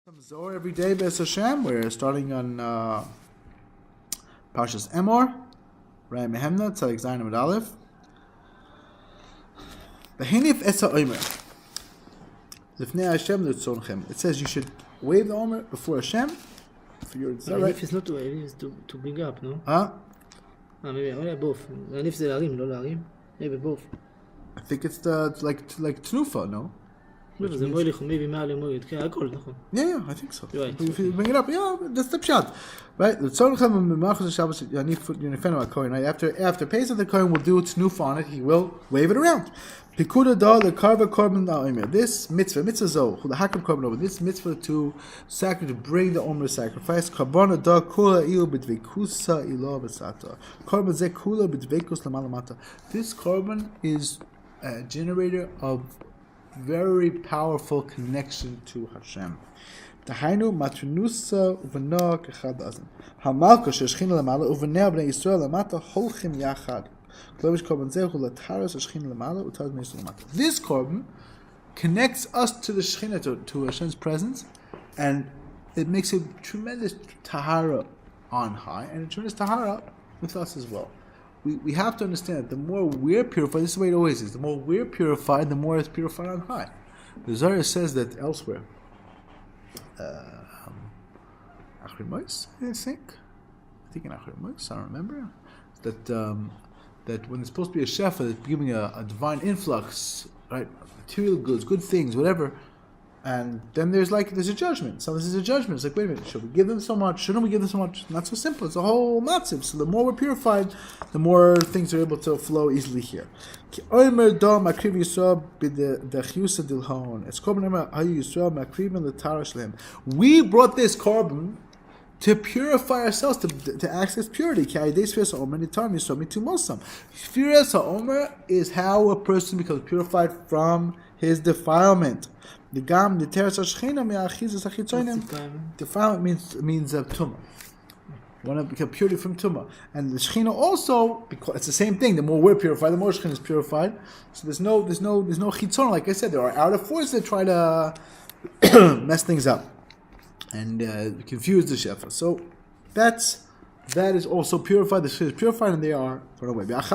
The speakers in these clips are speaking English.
Some Zohar every day, B'ez Hashem. We're starting on Parshas Emor, Rai Mehemna, Tzadik Zayin Amud Aleph. B'hinif esa omer, Lifnei Hashem l'tzonchem. It says you should wave the omer before Hashem for your. Is that right? If it's not to wave, it's to bring up, no? Huh? Maybe both. And if זה להרים, לא להרים, maybe both. I think it's like Tnufa, no? זה מויליך, maybe מעל למויד, כן, הכל, נכון. Yeah, I think so. Right. If you bring it up, yeah, that's the pshat, right? Right? After Pesach, the Kohen will do Tnufa on it. He will wave it around. Pikuda da the karva korban omer. This mitzvah zo, the hakam korban over. This mitzvah to bring the omer sacrifice. Karbana da kula iu b'dvekusa ilo v'sata. Korban ze kula b'dvekus lamalamata. This korban is a generator of very powerful connection to Hashem. Tahainu matrunusa uvana kechad azim. Hamalka sheshchina lamala uvanei bnei Yisrael lamata holchim yachad. This korban connects us to the Shekhinah, to Hashem's presence, and it makes a tremendous tahara on high, and a tremendous tahara with us as well. We have to understand that the more we're purified, this is the way it always is, the more we're purified, the more it's purified on high. The Zohar says that elsewhere. Achrimos, I think in Achrimos, I don't remember, that when it's supposed to be a shefa, it's giving a divine influx, right? Material goods, good things, whatever. And then there's a judgment. So this is a judgment. It's like, wait a minute, should we give them so much? Shouldn't we give them so much? Not so simple. It's a whole matziv. So the more we're purified, the more things are able to flow easily here. It's we brought this korban to purify ourselves, to access purity. Sfirah Omer is how a person becomes purified from his defilement. Defilement means tumah. You want to become purity from tumah. And the Shekhinah also, because it's the same thing. The more we're purified, the more Shekhinah is purified. So there's no chitzon. Like I said, there are outer forces that try to mess things up and confuse the shefa. So that is also purified. The shit is purified, and they are thrown away. Then this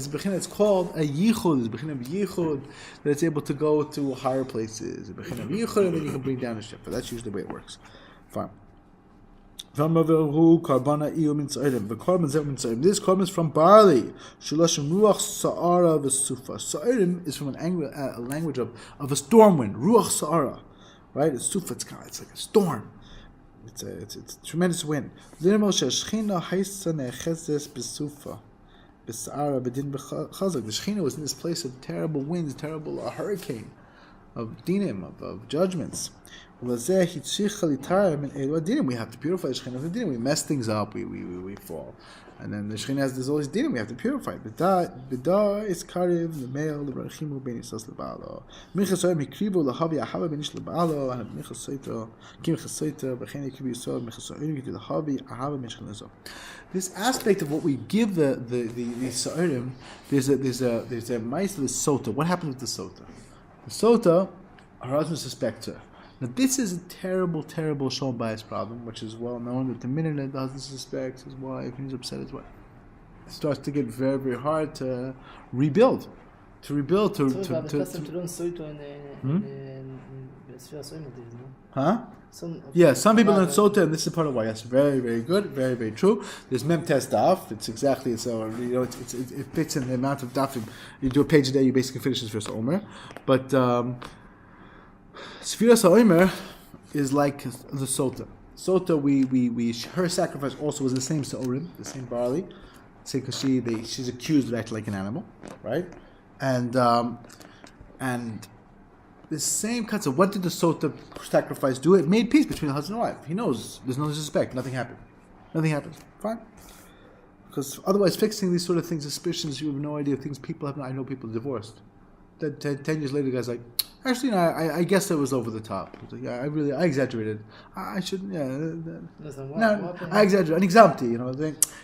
bechina, it's called a yichud. This bechina of yichud, that it's able to go to higher places. A bechina of yichud, and then you can bring down the shefa. That's usually the way it works. Fine. This korban is from barley. Sa'arim is from a language of a storm wind. Ruach sa'ara, right? It's sufa. It's like a storm. It's a tremendous wind. The Shekhinah was in this place of terrible winds, terrible hurricane, of dinim, of judgments. We have to purify the Shekhinah of the dinim. We mess things up, we fall. And then the Shekhinah has all these dinim, we have to purify. B'da is karev, the male, the barachimu, ben yisas leba'alo. Minchas so'em hikrivu, lahavi ahava ben ish leba'alo, and minchas so'ito, kim minchas so'ito, b'chein hikrivu yisod, minchas so'im, yikrivu lahavi ahava ben ish lezo. This aspect of what we give the so'im, there's a mice of the sota. What happens with the sota? The sota, her husband suspects her. Now this is a terrible, terrible shalom bias problem, which is well known that the minute that the husband suspects his wife and he's upset his wife, it starts to get very, very hard to rebuild. Huh? Yeah, some people learn sota, and this is part of why. Yes, very, very good, very, very true. There's mem test daf. It's exactly so. It fits in the amount of daf. You do a page a day, you basically finish this first omer. But sfirah omer is like the sota. Sota, her sacrifice also was the same seorim, the same barley. Say because she's accused of acting like an animal, right? And the same concept. What did the sota sacrifice do? It made peace between the husband and wife. He knows there's no disrespect. Nothing happened. Fine. Because otherwise, fixing these sort of things, suspicions, you have no idea of things people have. I know people divorced. then 10 years later, the guy's like, actually, no, I guess it was over the top. It's like, yeah, I exaggerated. I shouldn't. Yeah, Listen, no, I exaggerated. An example,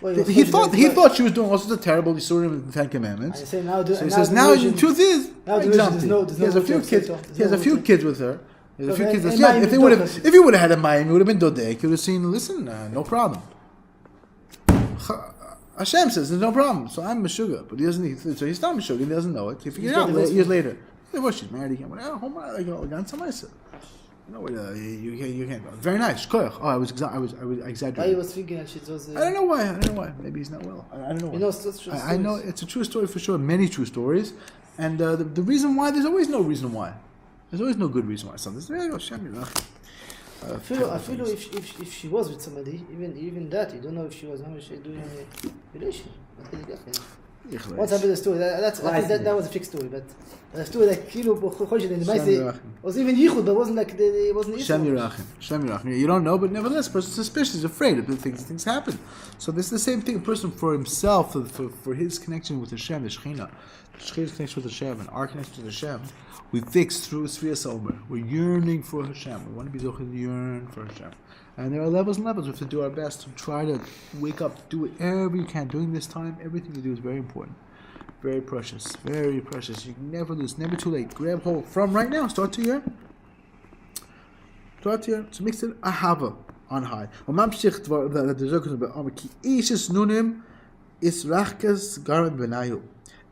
Well, he thought she was doing all sorts of terrible Yisurim in the Ten Commandments. I say now, So he says now the truth is, now the example, there's he has a few kids. He has a few kids with her. He has a few kids. If he would have had a Mayim, he would have been Dodek. He would have seen. Listen, no problem. Hashem says there's no problem, so I'm Meshuggah, but he doesn't. So he's not Meshuggah. He doesn't know it. He figured it out years later. Well, she's married again. You can't go. Very nice. Oh, I exaggerated. Why he was thinking that she was. I don't know why. Maybe he's not well. I don't know why. I know it's a true story for sure. Many true stories, and the reason why, there's always no reason why. There's always no good reason why. Something's I feel if she was with somebody, even that, you don't know if she was doing a relation. Once I read the story, that was a fixed story, but the story like was even yichud, but wasn't like it wasn't. Shem Yerachim. You don't know, but nevertheless, a person's suspicious, afraid of things happen. So this is the same thing. A person for himself, for his connection with Hashem, the Shechina's connection with Hashem, and our connection with Hashem, we fix through sfirah. We're yearning for Hashem. We want to be Zohar to yearn for Hashem. And there are levels and levels. We have to do our best to try to wake up, do whatever you can. During this time, everything you do is very important. Very precious. Very precious. You can never lose. Never too late. Grab hold from right now. Start to yearn. So makes it ahava on high.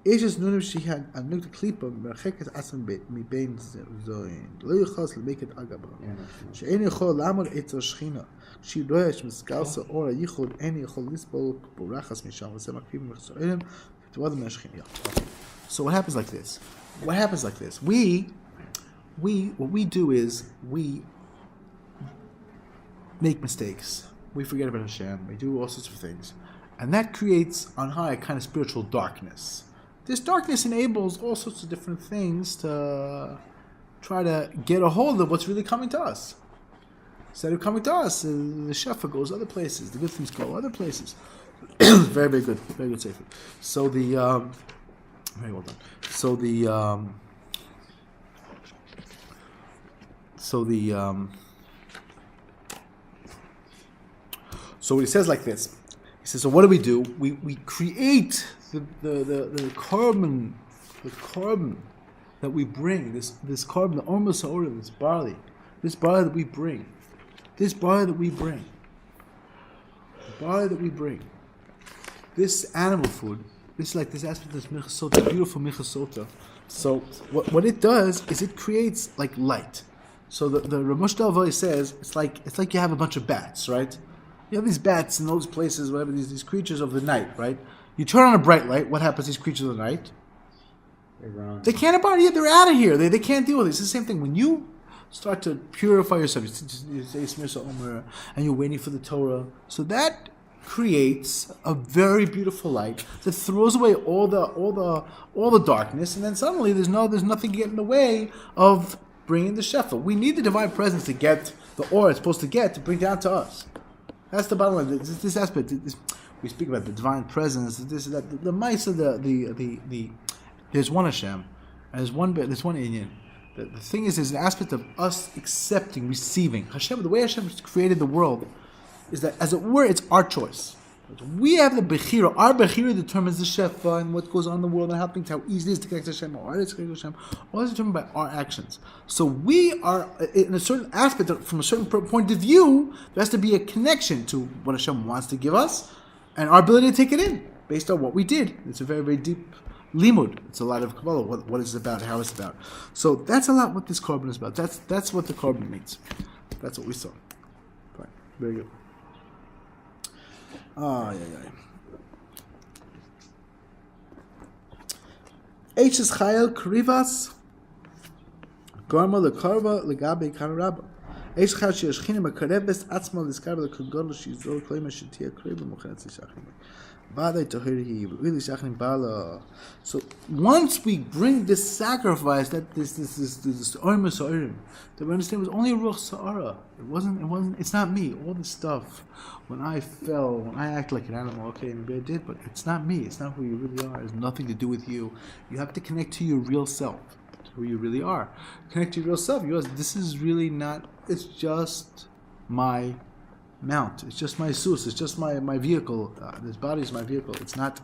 Ishes Nunim, she had a nukta klipa, mercheket asam mi bein zoin. Lo yuchas lemeket agaba. She'en yichol lamor etzo shchina. She royesh miskalsa ora yichod en yichol lisbol borachas misham v'sem akvim mechzoinim v'tavada meshchina. So what happens like this? What we do is we make mistakes. We forget about Hashem. We do all sorts of things, and that creates on high a kind of spiritual darkness. This darkness enables all sorts of different things to try to get a hold of what's really coming to us. Instead of coming to us, the shefa goes other places. The good things go other places. Very, very good. Very good, Sefer. So very well done. So he says like this. He says, so what do? We create the carbon that we bring, this carbon, the ormus ha'orim, this barley that we bring, this animal food, this aspect of this michasota, beautiful michasota. So what it does is it creates like light. So the Ramosh Dalvai says it's like you have a bunch of bats, right? You have these bats in those places, whatever, these creatures of the night, right? You turn on a bright light, what happens to these creatures of the night? They can't abide it. They're out of here. They can't deal with it. It's the same thing. When you start to purify yourself, you say Smirsa Omer, and you're waiting for the Torah. So that creates a very beautiful light that throws away all the darkness, and then suddenly there's nothing getting in the way of bringing the shefa. We need the divine presence to get the aura it's supposed to get to bring down to us. That's the bottom line. This aspect. We speak about the divine presence. The mice of the there's one Hashem, and there's one Inyan. The thing is, there's an aspect of us accepting, receiving Hashem. The way Hashem created the world is that, as it were, it's our choice. We have the bechira. Our bechira determines the shefa and what goes on in the world and how easy it is to connect to Hashem, how hard it is to connect to Hashem. All is determined by our actions. So we are, in a certain aspect, from a certain point of view, there has to be a connection to what Hashem wants to give us and our ability to take it in based on what we did. It's a very, very deep limud. It's a lot of Kabbalah, what it's about, how it's about. So that's a lot what this carbon is about. That's what the carbon means. That's what we saw. Fine. Very good. H is chayel krivas garma lekarva legabe karabba. H chayel she'eshchina makareves atzma liskarva lekagol shizor kloima shetia kriva mocheretz yishachim. So once we bring this sacrifice, that this Ormus Orim, that we understand it was only a Ruach Sa'ara. It's not me. All this stuff, when I fell, when I act like an animal, okay, maybe I did, but it's not me. It's not who you really are. It has nothing to do with you. You have to connect to your real self, to who you really are. Connect to your real self. You realize this is really not, it's just my mount. It's just my sus. It's just my vehicle. This body is my vehicle. It's not.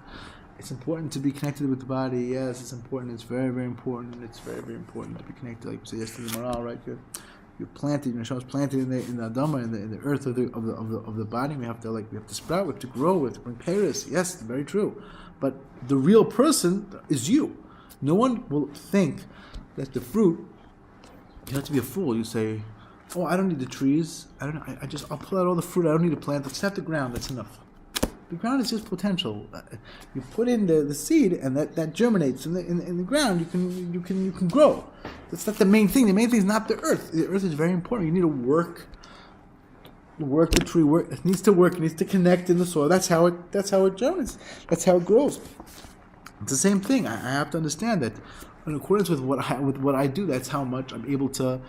It's important to be connected with the body. Yes, it's important. It's very, very important. It's very, very important to be connected. Like we said yesterday, morale, right? You're planted. Your Neshama is planted in the Adama, in the earth of the body. We have to sprout. We have to grow. We have to bring Paris. Yes, it's very true. But the real person is you. No one will think that the fruit. You have to be a fool. You say, oh, I don't need the trees. I'll pull out all the fruit. I don't need to plant. Just have the ground. That's enough. The ground is just potential. You put in the seed, and that germinates in the ground. You can grow. That's not the main thing. The main thing is not the earth. The earth is very important. You need to work the tree. It needs to work. It needs to connect in the soil. That's how it germinates. That's how it grows. It's the same thing. I have to understand that in accordance with what I do, that's how much I'm able to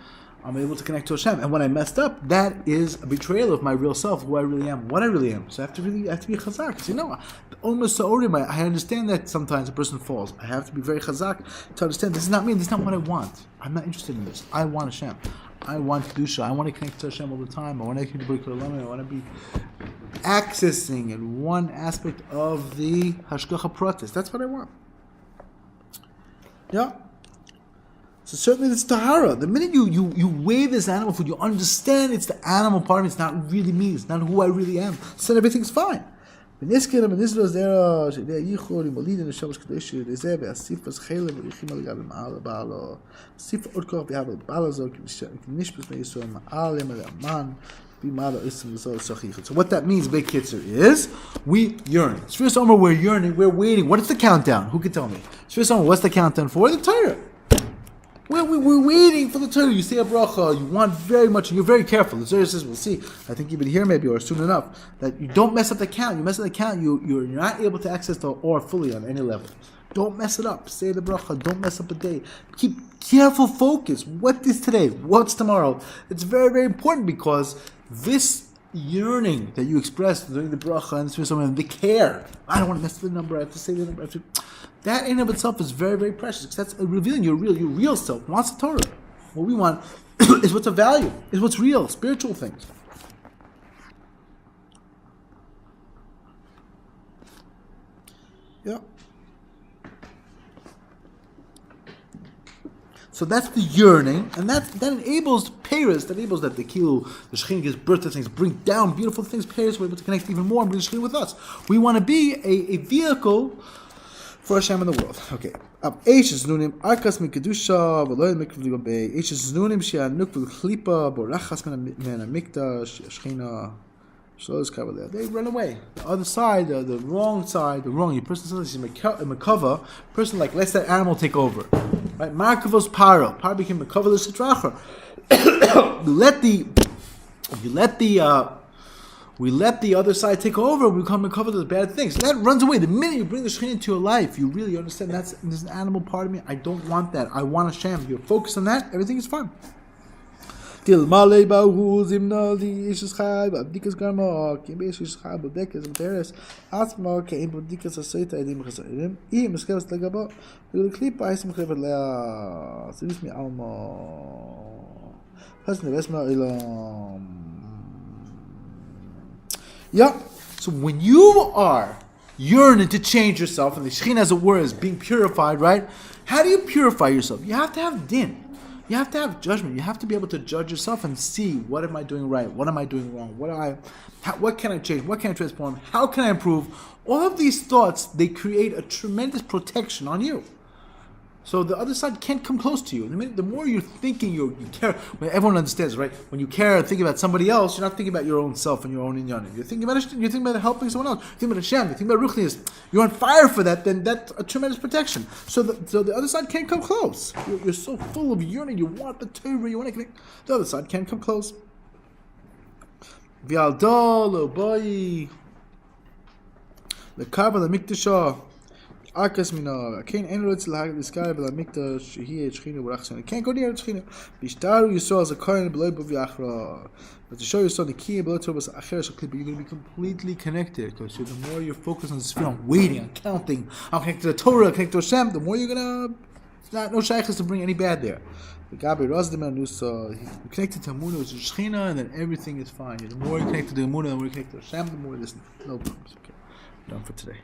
connect to Hashem. And when I messed up, that is a betrayal of my real self, who I really am, what I really am. So I have to be chazak. Because almost sa'orim, I understand that sometimes a person falls. I have to be very chazak to understand this is not me. This is not what I want. I'm not interested in this. I want Hashem. I want Kedusha. I want to connect to Hashem all the time. I want to connect to B'rikul Olam. I want to be accessing in one aspect of the Hashgacha Pratis. That's what I want. Yeah. So certainly it's tahara. The minute you weigh this animal food, you understand it's the animal part of me. It's not really me. It's not who I really am. So then everything's fine. So what that means, Big Kitzer, is we yearn. Sfirah Omer, we're yearning, we're waiting. What is the countdown? Who can tell me? Sfirah Omer, what's the countdown for? The Torah. We're waiting for the Torah. You say a bracha, you want very much, and you're very careful. The Torah says, we'll see, I think even here maybe, or soon enough, that you don't mess up the count. You mess up the count, you're not able to access the or fully on any level. Don't mess it up. Say the bracha. Don't mess up a day. Keep careful focus. What is today? What's tomorrow? It's very, very important because this yearning that you express during the bracha and the care. I don't want to mess up the number. I have to say the number. That in and of itself is very, very precious because that's revealing your real self. Wants the Torah. What we want is what's of value, is what's real, spiritual things. Yeah. So that's the yearning, and that enables Paris, that enables that the Shekhinah gives birth to things, bring down beautiful things. Paris, we're able to connect even more and bring the Shekhinah with us. We want to be a vehicle for Hashem in the world. Okay. Eishes nunim arkas mikedusha v'loy mikvli bay. Eishes nunim she'anuk v'chlipa borachas men amikdash Shekhinah. They run away. The other side, the wrong side, the person says he's a makava. Person lets that animal take over. Right? Markavos paro. Paro became makava l'sitracher. We let the other side take over. We become makava to the bad things. So that runs away. The minute you bring the Shekhinah into your life, you really understand there's an animal part of me. I don't want that. I want Hashem. You're focused on that. Everything is fine. Till Malay Bahu Zimna the Ishis Chai, Abdikas Garma, Kimbesh Chai, Bodekas and Teres, Asma, Kaim Bodikas Aseta, Edim Hasarim, E. Muscavas Lagaba, will clip by some clever Lea, Sivis me Alma, Hasna Vesma Ilam. Yeah, so when you are yearning to change yourself, and the Shekhinah as a word is being purified, right? How do you purify yourself? You have to have din. You have to have judgment. You have to be able to judge yourself and see, what am I doing right? What am I doing wrong? What can I change? What can I transform? How can I improve? All of these thoughts, they create a tremendous protection on you. So the other side can't come close to you. The more you're thinking, you care. Everyone understands, right? When you care and think about somebody else, you're not thinking about your own self and your own inyanim. You're thinking about helping someone else. You're thinking about Hashem. You're thinking about Ruchnius. You're on fire for that. Then that's a tremendous protection. So the other side can't come close. You're so full of yearning. You want the Torah. You want to connect. The other side can't come close. V'aldol oboyi. לקרב על המקדשה, ארקס מינה, כן אין רוצה להזכר ולמקדש שהיא שכינה ברח שנה, כן go near שכינה, וישתרו יסוד as a kohen below above Yachra, but to show yourself the key below to us acher shakli, but you're going to be completely connected, because the more you're focused on the sfirah, on waiting, on counting, I'm connected to the Torah, I'm connected to Hashem, the more you're gonna no shaykhs to bring any bad there. The Gabi Razdim and Nusa, you're connected to Amunah, which is Shechina, and then everything is fine. The more you're connected to Amunah, the more you're connected to Hashem, the more there's no problems. Okay, done for today.